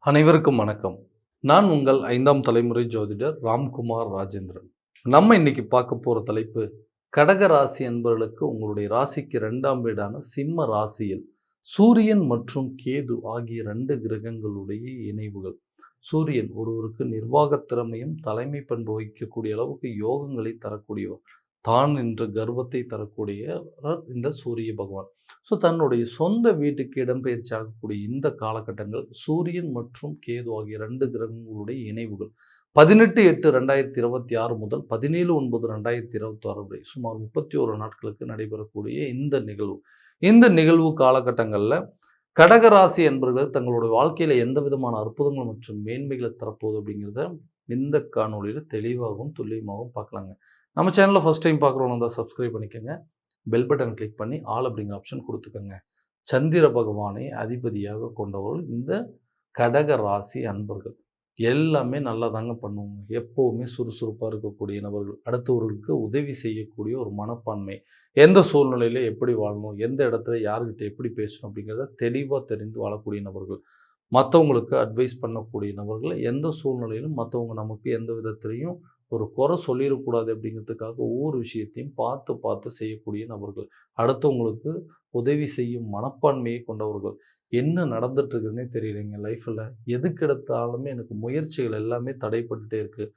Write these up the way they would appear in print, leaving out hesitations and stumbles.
அனைவருக்கும் வணக்கம். நான் உங்கள் 5ஆம் தலைமுறை ஜோதிடர் ராம்குமார் ராஜேந்திரன். நம்ம இன்னைக்கு பார்க்க போற தலைப்பு, கடக ராசி அன்பர்களுக்கு உங்களுடைய ராசிக்கு 2ஆம் வீடான சிம்ம ராசியில் சூரியன் மற்றும் கேது ஆகிய 2 கிரகங்களுடைய இணைவுகள். சூரியன் ஒருவருக்கு நிர்வாகத் திறமையும் தலைமை பண்பு வகிக்கக்கூடிய அளவுக்கு யோகங்களை தரக்கூடியவர். தான் என்ற கர்வத்தை தரக்கூடியவர் இந்த சூரிய பகவான். ஸோ தன்னுடைய சொந்த வீட்டுக்கு இடம்பெயர்ச்சி ஆகக்கூடிய இந்த காலகட்டங்கள் சூரியன் மற்றும் கேது ஆகிய 2 கிரகங்களுடைய இணைவுகள் 18/8/2026 முதல் 17/9/2026 வரை சுமார் 31 நாட்களுக்கு நடைபெறக்கூடிய இந்த நிகழ்வு காலகட்டங்களில் கடகராசி என்பவர்கள் தங்களுடைய வாழ்க்கையில் எந்த விதமான அற்புதங்கள் மற்றும் மேன்மைகளை தரப்போகுது அப்படிங்கிறத இந்த காணொலியில் தெளிவாகவும் துல்லியமாகவும் பார்க்கலாங்க. நம்ம சேனலில் ஃபஸ்ட் டைம் பார்க்குறவங்க தான் சப்ஸ்கிரைப் பண்ணிக்கோங்க. பெல் பட்டன் கிளிக் பண்ணி ஆல் அப்படிங்கிற ஆப்ஷன் கொடுத்துக்கோங்க. சந்திர பகவானை அதிபதியாக கொண்டவர்கள் இந்த கடக ராசி அன்பர்கள் எல்லாமே நல்லா தாங்க பண்ணுவாங்க. எப்போவுமே சுறுசுறுப்பாக இருக்கக்கூடிய நபர்கள், அடுத்தவர்களுக்கு உதவி செய்யக்கூடிய ஒரு மனப்பான்மை, எந்த சூழ்நிலையில் எப்படி வாழணும், எந்த இடத்துல யார்கிட்ட எப்படி பேசணும் அப்படிங்கிறத தெளிவாக தெரிந்து வாழக்கூடிய நபர்கள், மற்றவங்களுக்கு அட்வைஸ் பண்ணக்கூடிய நபர்கள், எந்த சூழ்நிலையிலும் மற்றவங்க நமக்கு எந்த விதத்துலையும் ஒரு குறை சொல்லிடக்கூடாது அப்படிங்கிறதுக்காக ஒவ்வொரு விஷயத்தையும் பார்த்து பார்த்து செய்யக்கூடிய நபர்கள், அடுத்தவங்களுக்கு உதவி செய்யும் மனப்பான்மையை கொண்டவர்கள். என்ன நடந்துட்டு இருக்குதுன்னே தெரியலைங்க லைஃப்பில். எதுக்கு எடுத்தாலுமே எனக்கு முயற்சிகள் எல்லாமே தடைப்பட்டுட்டே இருக்குது.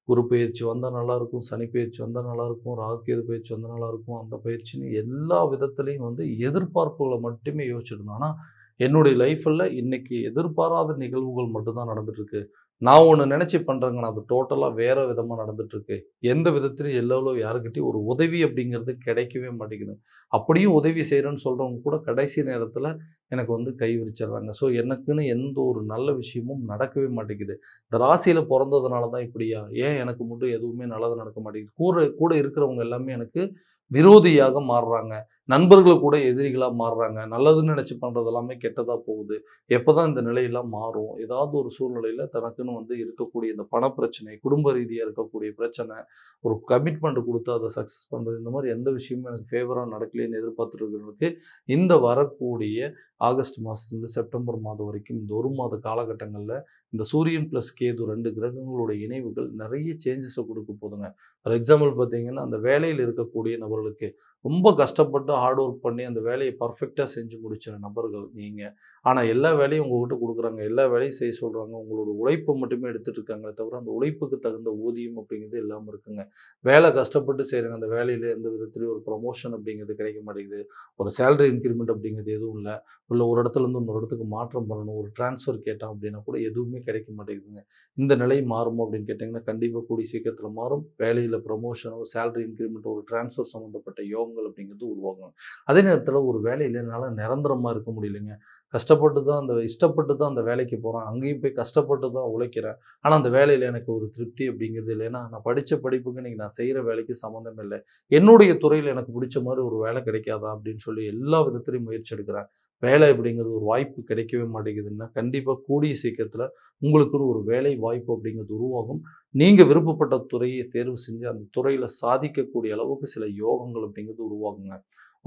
குரு பயிற்சி வந்தால் நல்லாயிருக்கும், சனி பயிற்சி வந்தால் நல்லாயிருக்கும், ராகுகேது பயிற்சி வந்தால் நல்லாயிருக்கும், அந்த பயிற்சின்னு எல்லா விதத்துலேயும் எதிர்பார்ப்புகளை மட்டுமே யோசிச்சிருந்தோம். ஆனால் என்னுடைய லைஃப்பில் இன்றைக்கி எதிர்பாராத நிகழ்வுகள் மட்டும்தான் நடந்துட்டுருக்கு. நான் ஒன்று நினச்சி பண்ணுறேங்கன்னா அது டோட்டலாக வேறு விதமாக நடந்துகிட்ருக்கு. எந்த விதத்துலையும் எல்லோரும் யாருக்கிட்டையும் ஒரு உதவி அப்படிங்கிறது கிடைக்கவே மாட்டேங்குது. அப்படியும் உதவி செய்கிறேன்னு சொல்கிறவங்க கூட கடைசி நேரத்தில் எனக்கு கை விரிச்சிடுறாங்க. ஸோ எனக்குன்னு எந்த ஒரு நல்ல விஷயமும் நடக்கவே மாட்டேங்குது. இந்த ராசியில் பிறந்ததுனால தான் இப்படியா? ஏன் எனக்கு மட்டும் எதுவுமே நல்லது நடக்க மாட்டேங்குது? கூட கூட இருக்கிறவங்க எல்லாமே எனக்கு விரோதியாக மாறுறாங்க. நண்பர்கள் கூட எதிரிகளாக மாறுறாங்க. நல்லதுன்னு நினச்சி பண்ணுறது எல்லாமே கெட்டதாக போகுது. எப்போ தான் இந்த நிலையெல்லாம் மாறும்? ஏதாவது ஒரு சூழ்நிலையில் தனக்குன்னு இருக்கக்கூடிய இந்த பணப்பிரச்சனை, குடும்ப ரீதியாக இருக்கக்கூடிய பிரச்சனை, ஒரு கமிட்மெண்ட் கொடுத்து அதை சக்ஸஸ் பண்ணுறது, இந்த மாதிரி எந்த விஷயமும் எனக்கு ஃபேவராக நடக்கலைன்னு எதிர்பார்த்துருக்கிறவங்களுக்கு இந்த வரக்கூடிய ஆகஸ்ட் மாதத்துலேருந்து செப்டம்பர் மாதம் வரைக்கும் இந்த ஒரு மாத காலகட்டங்களில் இந்த சூரியன் ப்ளஸ் கேது 2 கிரகங்களுடைய இணைவுகள் நிறைய சேஞ்சஸை கொடுக்க போதுங்க. ஃபார் எக்ஸாம்பிள் பார்த்தீங்கன்னா, அந்த வேலையில் இருக்கக்கூடிய நபர்களுக்கு ரொம்ப கஷ்டப்பட்டு ஹார்ட் ஒர்க் பண்ணி அந்த வேலையை பர்ஃபெக்டாக செஞ்சு முடிச்ச நபர்கள் நீங்கள். ஆனால் எல்லா வேலையும் உங்கள்கிட்ட கொடுக்குறாங்க, எல்லா வேலையும் செய்ய சொல்கிறாங்க, உங்களோட உழைப்பை மட்டுமே எடுத்துகிட்டு இருக்காங்களே தவிர அந்த உழைப்புக்கு தகுந்த ஊதியம் அப்படிங்கிறது இல்லாமல் இருக்குங்க. வேலை கஷ்டப்பட்டு செய்கிறாங்க, அந்த வேலையில் எந்த விதத்துலையும் ஒரு ப்ரமோஷன் அப்படிங்கிறது கிடைக்க மாட்டேங்குது, ஒரு சேலரி இன்க்ரிமெண்ட் அப்படிங்கிறது எதுவும் இல்லை, இல்லை ஒரு இடத்துலேருந்து இன்னொரு இடத்துக்கு மாற்றம் பண்ணணும், ஒரு டிரான்ஸ்ஃபர் கேட்டால் அப்படின்னா கூட எதுவுமே கிடைக்க மாட்டேங்குதுங்க. இந்த நிலை மாறுமோ அப்படின்னு கேட்டிங்கன்னா கண்டிப்பாக கூடிய சீக்கிரத்தில் மாறும். வேலையில் ப்ரமோஷனோ, சேலரி இன்க்ரிமெண்ட்டோ, ஒரு டிரான்ஸ்ஃபர் சம்மந்தப்பட்ட யோகங்கள் அப்படிங்கிறது உருவாகும். அதே நேரத்தில் ஒரு வேலையில் என்னால் நிரந்தரமாக இருக்க முடியலைங்க. கஷ்டப்பட்டு தான் இஷ்டப்பட்டு தான் அந்த வேலைக்கு போகிறேன், அங்கேயும் போய் கஷ்டப்பட்டு தான் உழைக்கிறேன். ஆனால் அந்த வேலையில் எனக்கு ஒரு திருப்தி அப்படிங்கிறது இல்லை. ஏன்னா நான் படித்த படிப்புக்கு இன்றைக்கி நான் செய்கிற வேலைக்கு சம்மந்தம் இல்லை. என்னுடைய துறையில் எனக்கு பிடிச்ச மாதிரி ஒரு வேலை கிடைக்காதா அப்படின்னு சொல்லி எல்லா விதத்துலையும் முயற்சி எடுக்கிறேன். வேலை அப்படிங்கிறது ஒரு வாய்ப்பு கிடைக்கவே மாட்டேங்குதுன்னா கண்டிப்பாக கூடிய சீக்கிரத்தில் உங்களுக்குன்னு ஒரு வேலை வாய்ப்பு அப்படிங்கிறது உருவாகும். நீங்கள் விருப்பப்பட்ட துறையை தேர்வு செஞ்சு அந்த துறையில் சாதிக்கக்கூடிய அளவுக்கு சில யோகங்கள் அப்படிங்கிறது உருவாகுங்க.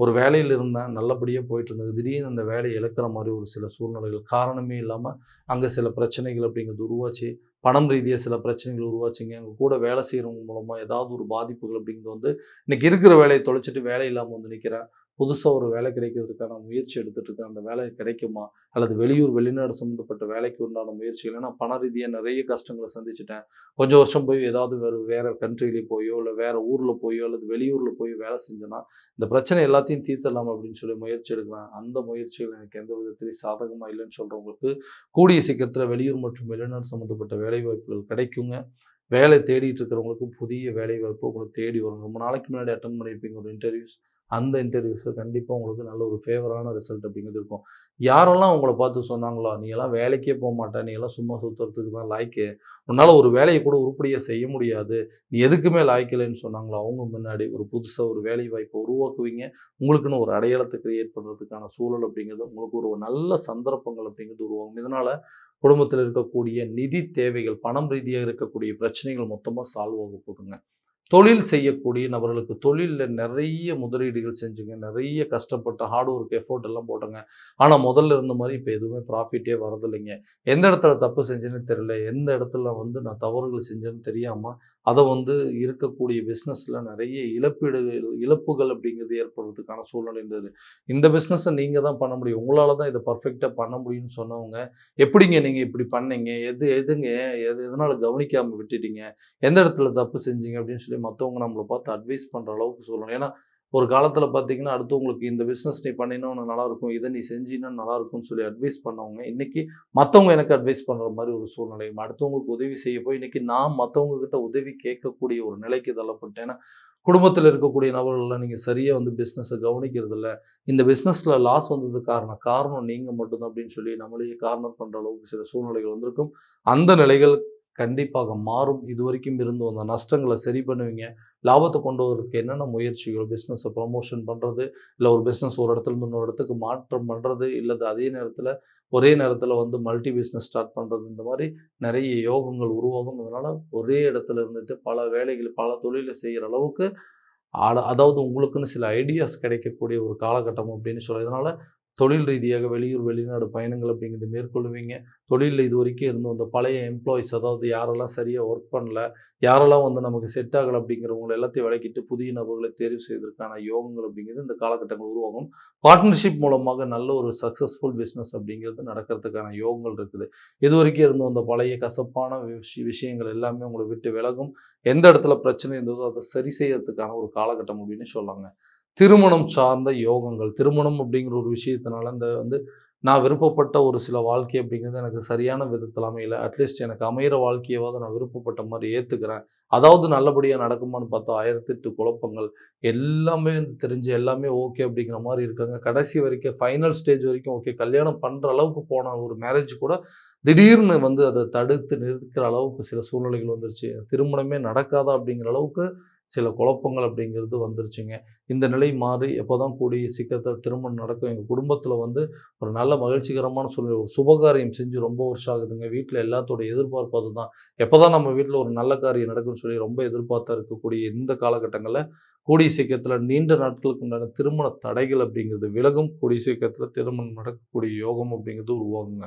ஒரு வேலையில் இருந்தால் நல்லபடியாக போயிட்டு இருந்தது, திடீர்னு அந்த வேலையை இழக்கிற மாதிரி ஒரு சில சூழ்நிலைகள் காரணமே இல்லாமல் அங்கே சில பிரச்சனைகள் அப்படிங்கிறது உருவாச்சு. பணம் ரீதியாக சில பிரச்சனைகள் உருவாச்சுங்க. அங்கே கூட வேலை செய்கிறவங்க மூலமாக ஏதாவது ஒரு பாதிப்புகள் அப்படிங்கிறது இன்றைக்கி இருக்கிற வேலையை தொலைச்சிட்டு வேலை இல்லாமல் நிற்கிறேன். புதுசாக ஒரு வேலை கிடைக்கிறதுக்கான முயற்சி எடுத்துகிட்டு இருக்கேன். அந்த வேலை கிடைக்குமா? அல்லது வெளியூர் வெளிநாடு சம்மந்தப்பட்ட வேலைக்கு உண்டான முயற்சிகள். ஏன்னா பண ரீதியாக நிறைய கஷ்டங்களை சந்திச்சிட்டேன். கொஞ்சம் வருஷம் போய் ஏதாவது வேறு கண்ட்ரியிலே போயோ, இல்லை வேறு ஊரில் போயோ, அல்லது வெளியூரில் போய் வேலை செஞ்சேன்னா இந்த பிரச்சனை எல்லாத்தையும் தீர்த்தலாம் அப்படின்னு சொல்லி முயற்சி எடுக்கிறேன். அந்த முயற்சிகள் எனக்கு எந்த விதத்திலையும் சாதகமாக இல்லைன்னு சொல்கிறவங்களுக்கு கூடிய சீக்கிரத்தில் வெளியூர் மற்றும் வெளிநாடு சம்மந்தப்பட்ட வேலை வாய்ப்புகள் கிடைக்குங்க. வேலை தேடிட்டு இருக்கிறவங்களுக்கு புதிய வேலை வாய்ப்பு உங்களுக்கு தேடி வரும். ரொம்ப நாளைக்கு முன்னாடி அட்டன் பண்ணியிருப்பீங்க ஒரு இன்டர்வியூஸ், அந்த இன்டர்வியூஸில் கண்டிப்பாக உங்களுக்கு நல்ல ஒரு ஃபேவரான ரிசல்ட் அப்படிங்கிறது இருக்கும். யாரெல்லாம் உங்களை பார்த்து சொன்னாங்களோ, நீ எல்லாம் வேலைக்கே போக மாட்டே, நீ எல்லாம் சும்மா சுற்றுறதுக்கு தான் லாய்க்கு, உன்னால் ஒரு வேலையை கூட உருப்படியாக செய்ய முடியாது, நீ எதுக்குமே லாய்க்கலைன்னு சொன்னாங்களோ, அவங்க முன்னாடி ஒரு புதுசாக ஒரு வேலை வாய்ப்பை உருவாக்குவீங்க. உங்களுக்குன்னு ஒரு அடையாளத்தை கிரியேட் பண்ணுறதுக்கான சூழல் அப்படிங்கிறது உங்களுக்கு ஒரு நல்ல சந்தர்ப்பங்கள் அப்படிங்கிறது உருவாகும். இதனால் குடும்பத்தில் இருக்கக்கூடிய நிதி தேவைகள், பணம் ரீதியாக இருக்கக்கூடிய பிரச்சனைகள் மொத்தமாக சால்வ் ஆக போகுதுங்க. தொழில் செய்யக்கூடிய நபர்களுக்கு தொழிலில் நிறைய முதலீடுகள் செஞ்சுங்க, நிறைய கஷ்டப்பட்டு ஹார்ட் ஒர்க் எஃபோர்ட் எல்லாம் போட்டங்க. ஆனால் முதல்ல இருந்த மாதிரி இப்போ எதுவுமே ப்ராஃபிட்டே வரதில்லைங்க. எந்த இடத்துல தப்பு செஞ்சேன்னு தெரியல, எந்த இடத்துல நான் தவறுகள் செஞ்சேன்னு தெரியாமல் அதை இருக்கக்கூடிய பிஸ்னஸில் நிறைய இழப்புகள் அப்படிங்கிறது ஏற்படுறதுக்கான சூழ்நிலை இருந்தது. இந்த பிஸ்னஸை நீங்கள் தான் பண்ண முடியும், உங்களால் தான் இதை பர்ஃபெக்டாக பண்ண முடியும்னு சொன்னவங்க, எப்படிங்க நீங்கள் இப்படி பண்ணீங்க, எதுங்க எதனால் கவனிக்காமல் விட்டுட்டீங்க, எந்த இடத்துல தப்பு செஞ்சீங்க அப்படின்னு சொல்லி மற்றவங்க நம்மளை பார்த்து அட்வைஸ் பண்ணுற அளவுக்கு சொல்லணும். ஏன்னா ஒரு காலத்தில் பார்த்தீங்கன்னா அடுத்தவங்களுக்கு இந்த பிஸ்னஸ் நீ பண்ணினா உனக்கு நல்லாயிருக்கும், இதை நீ செஞ்சின்னா நல்லாயிருக்கும்னு சொல்லி அட்வைஸ் பண்ணவங்க இன்றைக்கி மற்றவங்க எனக்கு அட்வைஸ் பண்ணுற மாதிரி ஒரு சூழ்நிலை. அடுத்தவங்களுக்கு உதவி செய்ய போய் இன்றைக்கி நான் மற்றவங்க கிட்ட உதவி கேட்கக்கூடிய ஒரு நிலைக்கு தள்ளப்பட்டேன். ஏன்னா குடும்பத்தில் இருக்கக்கூடிய நபர்கள்லாம் நீங்கள் சரியாக பிஸ்னஸை கவனிக்கிறது இல்லை, இந்த பிஸ்னஸில் லாஸ் வந்தது காரணம் நீங்கள் மட்டும்தான் அப்படின்னு சொல்லி நம்மளையே கார்னர் பண்ணுற அளவுக்கு சில சூழ்நிலைகள் வந்திருக்கும். அந்த நிலைகள் கண்டிப்பாக மாறும். இதுவரைக்கும் இருந்து வந்த நஷ்டங்களை சரி பண்ணுவீங்க. லாபத்தை கொண்டு வரதுக்கு என்னென்ன முயற்சிகள், பிஸ்னஸை ப்ரமோஷன் பண்ணுறது, இல்லை ஒரு பிஸ்னஸ் ஒரு இடத்துலேருந்து இன்னொரு இடத்துக்கு மாற்றம் பண்ணுறது, இல்லை அதே நேரத்தில் ஒரே நேரத்தில் மல்டி பிஸ்னஸ் ஸ்டார்ட் பண்ணுறது, இந்த மாதிரி நிறைய யோகங்கள் உருவாகும். அதனால் ஒரே இடத்துல இருந்துட்டு பல வேலைகள் பல தொழிலை செய்கிற அளவுக்கு அதாவது உங்களுக்குன்னு சில ஐடியாஸ் கிடைக்கக்கூடிய ஒரு காலகட்டம் அப்படின்னு சொல்லி, இதனால் தொழில் ரீதியாக வெளியூர் வெளிநாடு பயணங்கள் அப்படிங்கிறது மேற்கொள்ளுவீங்க. தொழிலில் இது வரைக்கும் இருந்து வந்த பழைய எம்ப்ளாயிஸ், அதாவது யாரெல்லாம் சரியாக ஒர்க் பண்ணல, யாரெல்லாம் நமக்கு செட் ஆகலை அப்படிங்கிறவங்களை எல்லாத்தையும் விலக்கிட்டு புதிய நபர்களை தேர்வு செய்வதற்கான யோகங்கள் அப்படிங்கிறது இந்த காலகட்டங்கள் உருவாகும். பார்ட்னர்ஷிப் மூலமாக நல்ல ஒரு சக்ஸஸ்ஃபுல் பிஸ்னஸ் அப்படிங்கிறது நடக்கிறதுக்கான யோகங்கள் இருக்குது. இது வரைக்கும் இருந்து வந்த பழைய கசப்பான விஷயங்கள் எல்லாமே உங்களை விட்டு விலகும். எந்த இடத்துல பிரச்சனை இருந்ததோ அதை சரி செய்யறதுக்கான ஒரு காலகட்டம் அப்படின்னு சொல்லாங்க. திருமணம் சார்ந்த யோகங்கள், திருமணம் அப்படிங்கிற ஒரு விஷயத்தினால இந்த நான் விருப்பப்பட்ட ஒரு சில வாழ்க்கை அப்படிங்கிறது எனக்கு சரியான விதத்தில் அமையல, அட்லீஸ்ட் எனக்கு அமைகிற வாழ்க்கையவாவது நான் விருப்பப்பட்ட மாதிரி ஏற்றுக்கிறேன், அதாவது நல்லபடியாக நடக்குமான்னு பார்த்தா 1008 குழப்பங்கள், எல்லாமே தெரிஞ்சு எல்லாமே ஓகே அப்படிங்கிற மாதிரி இருக்காங்க. கடைசி வரைக்கும் ஃபைனல் ஸ்டேஜ் வரைக்கும் ஓகே, கல்யாணம் பண்ணுற அளவுக்கு போன ஒரு மேரேஜ் கூட திடீர்னு அதை தடுத்து நிறுத்துகிற அளவுக்கு சில சூழ்நிலைகள் வந்துருச்சு. திருமணமே நடக்காதா அப்படிங்கிற அளவுக்கு சில குழப்பங்கள் அப்படிங்கிறது வந்துருச்சுங்க. இந்த நிலை மாறி எப்போ தான் கூடிய சீக்கிரத்தில் திருமணம் நடக்கும். எங்கள் குடும்பத்தில் ஒரு நல்ல மகிழ்ச்சிகரமான சூழ்நிலை, ஒரு சுபகாரியம் செஞ்சு ரொம்ப வருஷம் ஆகுதுங்க. வீட்டில் எல்லாத்தோட எதிர்பார்ப்பு அதுதான். எப்போ தான் நம்ம வீட்டில் ஒரு நல்ல காரியம் நடக்கும்னு சொல்லி ரொம்ப எதிர்பார்த்தா இருக்கக்கூடிய இந்த காலகட்டங்களில் கூடிய சீக்கிரத்தில் நீண்ட நாட்களுக்கு உண்டான திருமண தடைகள் அப்படிங்கிறது விலகும். கூடிய சீக்கிரத்தில் திருமணம் நடக்கக்கூடிய யோகம் அப்படிங்கிறது உருவாகுங்க.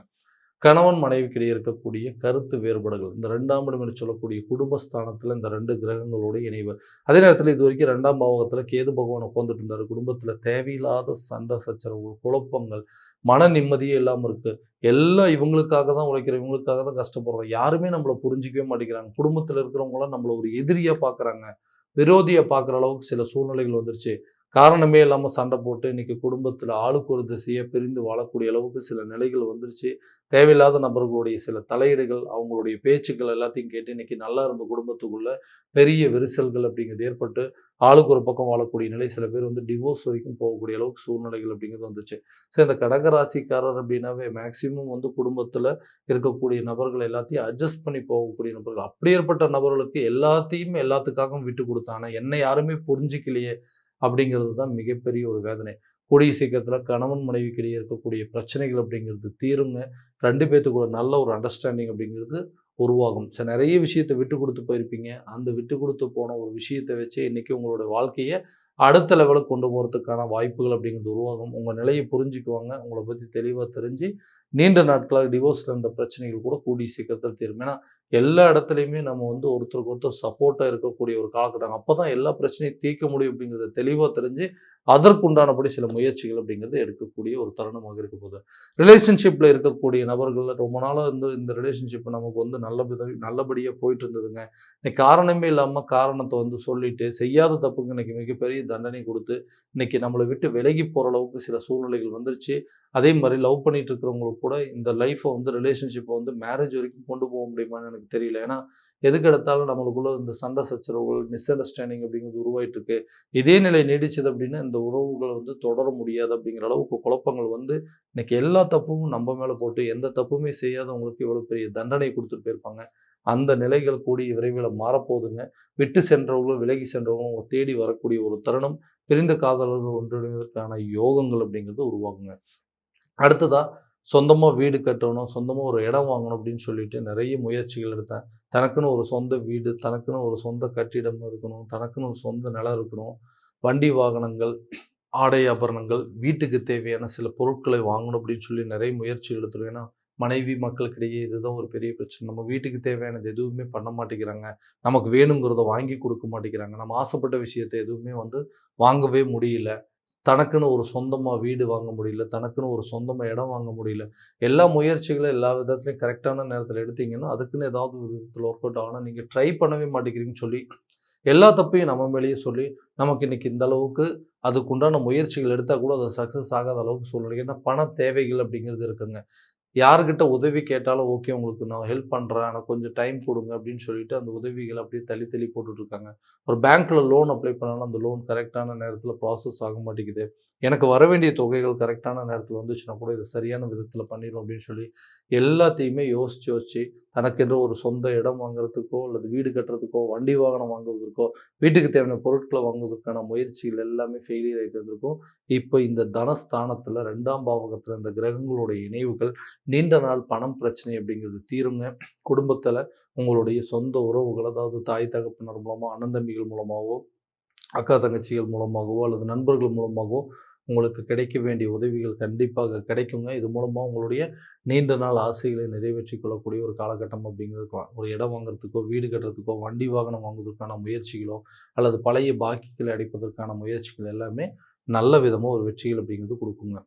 கணவன் மனைவிக்கிடையே இருக்கக்கூடிய கருத்து வேறுபாடுகள், இந்த 2ஆம் இடம் என்று சொல்லக்கூடிய குடும்பஸ்தானத்தில் இந்த 2 கிரகங்களோடு இணைவு. அதே நேரத்தில் இது வரைக்கும் 2ஆம் பாவகத்தில் கேது பகவான் உட்காந்துட்டு இருந்தார். குடும்பத்தில் தேவையில்லாத சண்டை சச்சரவுகள், குழப்பங்கள், மன நிம்மதியே இல்லாமல் இருக்குது. எல்லாம் இவங்களுக்காக தான் உழைக்கிறோம், இவங்களுக்காக தான் கஷ்டப்படுறோம், யாருமே நம்மளை புரிஞ்சிக்கவே மாட்டேங்கிறாங்க. குடும்பத்தில் இருக்கிறவங்களாம் நம்மளை ஒரு எதிரியாக பார்க்குறாங்க, விரோதியை பார்க்குற அளவுக்கு சில சூழ்நிலைகள் வந்துருச்சு. காரணமே இல்லாமல் சண்டை போட்டு இன்றைக்கி குடும்பத்தில் ஆளுக்கு ஒரு திசையை பிரிந்து வாழக்கூடிய அளவுக்கு சில நிலைகள் வந்துருச்சு. தேவையில்லாத நபர்களுடைய சில தலையீடுகள், அவங்களுடைய பேச்சுக்கள் எல்லாத்தையும் கேட்டு இன்றைக்கி நல்லா இருந்த குடும்பத்துக்குள்ளே பெரிய விரிசல்கள் அப்படிங்கிறது ஏற்பட்டு ஆளுக்கு ஒரு பக்கம் வாழக்கூடிய நிலை, சில பேர் டிவோர்ஸ் வரைக்கும் போகக்கூடிய அளவுக்கு சூழ்நிலைகள் அப்படிங்கிறது வந்துச்சு. ஸோ இந்த கடகராசிக்காரர் அப்படின்னாவே மேக்சிமம் குடும்பத்தில் இருக்கக்கூடிய நபர்கள் எல்லாத்தையும் அட்ஜஸ்ட் பண்ணி போகக்கூடிய நபர்கள். அப்படி ஏற்பட்ட நபர்களுக்கு எல்லாத்தையும் எல்லாத்துக்காகவும் விட்டு கொடுத்தாங்க, என்னை யாருமே புரிஞ்சிக்கலையே அப்படிங்கிறது தான் மிகப்பெரிய ஒரு வேதனை. கூடிய சீக்கிரத்தில் கணவன் மனைவிக்கிடையே இருக்கக்கூடிய பிரச்சனைகள் அப்படிங்கிறது தீருங்க. 2 பேத்துக்குள்ள நல்ல ஒரு அண்டர்ஸ்டாண்டிங் அப்படிங்கிறது உருவாகும். நிறைய விஷயத்தை விட்டு கொடுத்து போயிருப்பீங்க. அந்த விட்டு கொடுத்து போன ஒரு விஷயத்தை வச்சு இன்றைக்கி உங்களோட வாழ்க்கையை அடுத்த லெவலுக்கு கொண்டு போகிறதுக்கான வாய்ப்புகள் அப்படிங்கிறது உருவாகும். உங்கள் நிலையை புரிஞ்சுக்குவாங்க, உங்களை பற்றி தெளிவாக தெரிஞ்சு நீண்ட நாட்களாக டிவோர்ஸில் இருந்த பிரச்சனைகள் கூட கூடிய சீக்கிரத்தில் தீரும். ஏன்னா எல்லா இடத்துலையுமே நம்ம ஒருத்தருக்கு ஒருத்தர் சப்போர்ட்டாக இருக்கக்கூடிய ஒரு காலகட்டம். அப்போ தான் எல்லா பிரச்சனையும் தீர்க்க முடியும் அப்படிங்கிறத தெளிவாக தெரிஞ்சு அதற்குண்டானபடி சில முயற்சிகள் அப்படிங்கிறது எடுக்கக்கூடிய ஒரு தருணமாக இருக்க போகுது. ரிலேஷன்ஷிப்பில் இருக்கக்கூடிய நபர்கள் ரொம்ப நாளாக இந்த ரிலேஷன்ஷிப் நமக்கு நல்லபடியாக போயிட்டு இருந்ததுங்க. இன்னைக்கு காரணமே இல்லாமல் காரணத்தை சொல்லிட்டு செய்யாத தப்புக்கு இன்னைக்கு மிகப்பெரிய தண்டனை கொடுத்து இன்னைக்கு நம்மளை விட்டு விலகி போகிற அளவுக்கு சில சூழ்நிலைகள் வந்துருச்சு. அதே மாதிரி லவ் பண்ணிட்டு இருக்கிறவங்களுக்கு கூட இந்த லைஃப்பை ரிலேஷன்ஷிப்பை மேரேஜ் வரைக்கும் கொண்டு போக முடியுமான்னு எனக்கு தெரியல. ஏன்னா எதுக்கு எடுத்தாலும் நம்மளுக்குள்ள இந்த சண்டை சச்சரவுகள், மிஸ் அண்டர்ஸ்டாண்டிங் அப்படிங்கிறது உருவாயிட்டு இருக்கு. இதே நிலை நீடிச்சது அப்படின்னா இந்த உறவுகளை தொடர முடியாது அப்படிங்கிற அளவுக்கு குழப்பங்கள் இன்னைக்கு எல்லா தப்பும் நம்ம மேலே போட்டு எந்த தப்புமே செய்யாதவங்களுக்கு இவ்வளோ பெரிய தண்டனை கொடுத்துட்டு போயிருப்பாங்க. அந்த நிலைகள் கூடிய விரைவில் மாறப்போகுதுங்க. விட்டு சென்றவங்களும் விலகி சென்றவங்களும் தேடி வரக்கூடிய ஒரு தருணம், பிரிந்த காதலர்கள் ஒன்றிணைவதற்கான யோகங்கள் அப்படிங்கிறது உருவாகுங்க. அடுத்ததா சொந்தமாக வீடு கட்டணும், சொந்தமாக ஒரு இடம் வாங்கணும் அப்படின்னு சொல்லிட்டு நிறைய முயற்சிகள் எடுத்தேன். தனக்குன்னு ஒரு சொந்த வீடு, தனக்குன்னு ஒரு சொந்த கட்டிடம் இருக்கணும், தனக்குன்னு ஒரு சொந்த நிலம் இருக்கணும், வண்டி வாகனங்கள், ஆடை ஆபரணங்கள், வீட்டுக்கு தேவையான சில பொருட்களை வாங்கணும் அப்படின்னு சொல்லி நிறைய முயற்சிகள் எடுத்துருவேன். ஏன்னா மனைவி மக்களுக்கிடையே இதுதான் ஒரு பெரிய பிரச்சனை. நம்ம வீட்டுக்கு தேவையானது எதுவுமே பண்ண மாட்டேங்கிறாங்க. நமக்கு வேணுங்கிறத வாங்கி கொடுக்க மாட்டேங்கிறாங்க. நம்ம ஆசைப்பட்ட விஷயத்த எதுவுமே வாங்கவே முடியல. தனக்குன்னு ஒரு சொந்தமா வீடு வாங்க முடியல. தனக்குன்னு ஒரு சொந்தமா இடம் வாங்க முடியல. எல்லா முயற்சிகளும் எல்லா விதத்துலயும் கரெக்டான நேரத்தில எடுத்தீங்கன்னா, அதுக்குன்னு ஏதாவது ஒரு விதத்தில ஒர்க் அவுட் ஆகும். ஆனா நீங்க ட்ரை பண்ணவே மாட்டேங்கிறீங்கன்னு சொல்லி, எல்லா தப்பையும் நம்ம மேலேயே சொல்லி, நமக்கு இன்னைக்கு இந்த அளவுக்கு அதுக்குண்டான முயற்சிகள் எடுத்தா கூட அது சக்சஸ் ஆகாத அளவுக்கு சூழ்நிலை. ஏன்னா பண தேவைகள் அப்படிங்கிறது இருக்குங்க. யார்கிட்ட உதவி கேட்டாலும் ஓகே உங்களுக்கு நான் ஹெல்ப் பண்ணுறேன். எனக்கு கொஞ்சம் டைம் கொடுங்க அப்படின்னு சொல்லிட்டு அந்த உதவிகள அப்படியே தள்ளி தள்ளி போட்டுட்ருக்காங்க. ஒரு பேங்க்ல லோன் அப்ளை பண்ணாலும் அந்த லோன் கரெக்டான நேரத்தில ப்ராசஸ் ஆக மாட்டேங்குது. எனக்கு வர வேண்டிய தொகைகள் கரெக்டான நேரத்தில வந்துச்சுன்னா கூட இத சரியான விதத்தில பண்ணிரும் அப்படின்னு சொல்லி எல்லாத்தையுமே யோசிச்சு யோசிச்சு தனக்கென்று ஒரு சொந்த இடம் வாங்குறதுக்கோ, அல்லது வீடு கட்டுறதுக்கோ, வண்டி வாகனம் வாங்குவதற்கோ, வீட்டுக்கு தேவையான பொருட்கள வாங்குவதற்கான முயற்சிகள் எல்லாமே ஃபெயிலியர் ஆயிட்டு இருந்திருக்கும். இப்ப இந்த தனஸ்தானத்தில 2ஆம் பாவகத்தில இந்த கிரகங்களுடைய இணைவுகள் நீண்ட நாள் பணம் பிரச்சனை அப்படிங்கிறது தீருங்க. குடும்பத்துல உங்களுடைய சொந்த உறவுகள், அதாவது தாய் தகப்பனர் மூலமா, அண்ணன் தம்பிகள் மூலமாவோ, அக்கா தங்கச்சிகள் மூலமாகவோ அல்லது நண்பர்கள் மூலமாகவோ உங்களுக்கு கிடைக்க வேண்டிய உதவிகள் கண்டிப்பாக கிடைக்குங்க. இது மூலமா உங்களுடைய நீண்ட நாள் ஆசைகளை நிறைவேற்றிக் கொள்ளக்கூடிய ஒரு காலகட்டம் அப்படிங்கிறது ஒரு இடம் வாங்குறதுக்கோ, வீடு கட்டுறதுக்கோ, வண்டி வாகனம் வாங்குவதற்கான முயற்சிகளோ, அல்லது பழைய பாக்கிகளை அடைப்பதற்கான முயற்சிகள் எல்லாமே நல்ல விதமா ஒரு வெற்றிகள் அப்படிங்கிறது குடுக்குங்க.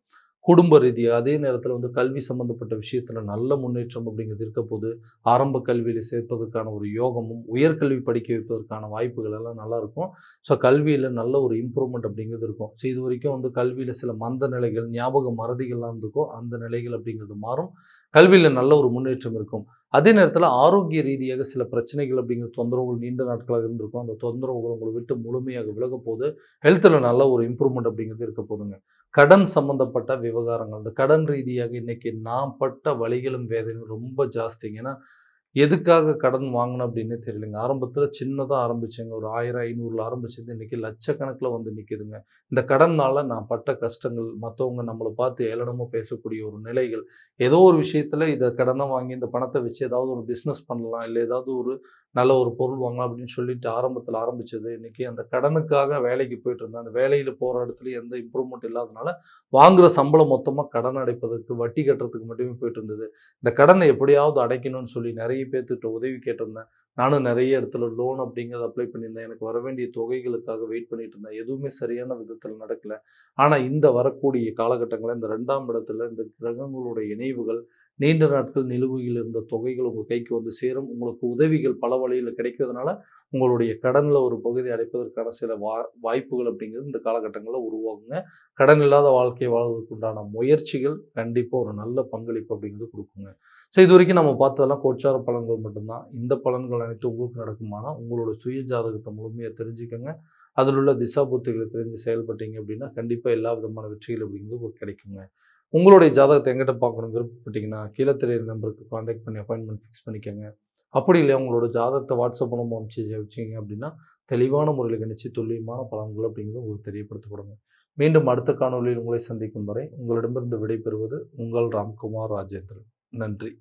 குடும்ப ரீதியா அதே நேரத்தில கல்வி சம்மந்தப்பட்ட விஷயத்தில நல்ல முன்னேற்றம் அப்படிங்கிறது இருக்கப்போது, ஆரம்ப கல்வியில சேர்ப்பதற்கான ஒரு யோகமும், உயர்கல்வி படிக்க வைப்பதற்கான வாய்ப்புகள் எல்லாம் நல்லாயிருக்கும். ஸோ கல்வியில நல்ல ஒரு இம்ப்ரூவ்மெண்ட் அப்படிங்கிறது இருக்கும். ஸோ இதுவரைக்கும் கல்வியில சில மந்த நிலைகள், ஞாபக மறதிகள்லாம் இருந்திருக்கும். அந்த நிலைகள் அப்படிங்கிறது மாறும். கல்வியில நல்ல ஒரு முன்னேற்றம் இருக்கும். அதே நேரத்தில ஆரோக்கிய ரீதியாக சில பிரச்சனைகள் அப்படிங்கிற தொந்தரவுகள் நீண்ட நாட்களாக இருந்திருக்கும். அந்த தொந்தரவுகள் உங்கள விட்டு முழுமையாக விலகப்போது. ஹெல்த்ல நல்ல ஒரு இம்ப்ரூவ்மெண்ட் அப்படிங்கிறது இருக்க போதுங்க. கடன் சம்மந்தப்பட்ட விவகாரங்கள். இந்த கடன் ரீதியாக இன்னைக்கு நான் பட்ட வலிகளும், வேதனையும் ரொம்ப ஜாஸ்திங்க. ஏன்னா, எதுக்காக கடன் வாங்குனேன் அப்டின்னே தெரியலங்க. ஆரம்பத்தில சின்னதா ஆரம்பிச்சேங்க. ஒரு 1000, 500ல ஆரம்பிச்சது இன்னைக்கு லட்சக்கணக்கில நிக்குதுங்க. இந்த கடன்னால நான் பட்ட கஷ்டங்கள், மத்தவங்க நம்மள பார்த்து ஏளனமா பேசக்கூடிய ஒரு நிலைகள், ஏதோ ஒரு விஷயத்தில இத கடன வாங்கி இந்த பணத்த வச்சு ஏதாவது ஒரு பிசினஸ் பண்ணலாம், இல்ல ஏதாவது ஒரு நல்ல ஒரு பொருள் வாங்கலாம் அப்படின்னு சொல்லிட்டு ஆரம்பத்தில ஆரம்பிச்சது, இன்னைக்கு அந்த கடனுக்காக வேலைக்கு போயிட்டுருந்தேன். அந்த வேலையில போற இடத்துலயும் எந்த இம்ப்ரூவ்மெண்ட் இல்லாதனால, வாங்குற சம்பளம் மொத்தமா கடன் அடைப்பதற்கு, வட்டி கட்டுறதுக்கு மட்டுமே போயிட்டுருந்தது. இந்த கடன எப்படியாவது அடைக்கணும்னு சொல்லி நெறைய பேத்துக்கிட்ட உதவி கேட்டிருந்தேன். நானும் நெறைய இடத்துல லோன் அப்படிங்கிறத அப்ளை பண்ணியிருந்தேன். எனக்கு வர வேண்டிய தொகைகளுக்காக வெயிட் பண்ணிட்டு இருந்தேன். எதுவுமே சரியான விதத்தில நடக்கல. ஆனா இந்த வரக்கூடிய காலகட்டங்கள்ல இந்த 2ஆம் இடத்துல இந்த கிரகங்களுடைய இணைவுகள், நீண்ட நாட்கள் நிலுவையில் இருந்த தொகைகள் உங்க கைக்கு சேரும். உங்களுக்கு உதவிகள் பல வழியில கிடைக்கிறதுனால, உங்களுடைய கடன்ல ஒரு பகுதி அடைப்பதற்கான சில வாய்ப்புகள் அப்படிங்கிறது இந்த காலகட்டங்கள்ல உருவாகுங்க. கடன் இல்லாத வாழ்க்கை வாழ்வதற்கு உண்டான முயற்சிகள் கண்டிப்பா ஒரு நல்ல பங்களிப்பு அப்படிங்கிறது குடுக்குங்க. ஸோ இதுவரைக்கும் நம்ம பார்த்ததெல்லாம் கோச்சார பலன்கள் மட்டும்தான். இந்த பலன்கள் அனைத்தும் உங்களுக்கு நடக்குமானா, உங்களோட சுய ஜாதகத்த முழுமையா தெரிஞ்சுக்கங்க. அதில் உள்ள திசாபுத்திகளை தெரிஞ்சு செயல்பட்டீங்க அப்படின்னா, கண்டிப்பா எல்லா விதமான வெற்றிகள் அப்படிங்கிறது உங்களுக்கு கிடைக்குங்க. உங்களுடைய ஜாதகத்த என்கிட்ட பார்க்கணும்னு விருப்பப்பட்டீங்கன்னா, கீழ தெரியிற நம்பருக்கு கான்டாக்ட் பண்ணி அப்பாயின்ட்மென்ட் ஃபிக்ஸ் பண்ணிக்கங்க. அப்படி இல்லையா உங்களோட ஜாதகத்த வாட்ஸ்அப் மூலமா அனுப்பிச்சு வச்சீங்க அப்படின்னா, தெளிவான முறையில கணிச்சு துல்லியமான பலன்கள் அப்படிங்கிறது உங்களுக்கு தெரியப்படுத்தப்படுங்க. மீண்டும் அடுத்த காணொளியில் உங்களை சந்திக்கும் வரை உங்களிடமிருந்து விடைபெறுவது உங்கள் ராம்குமார் ராஜேந்திரன். நன்றி.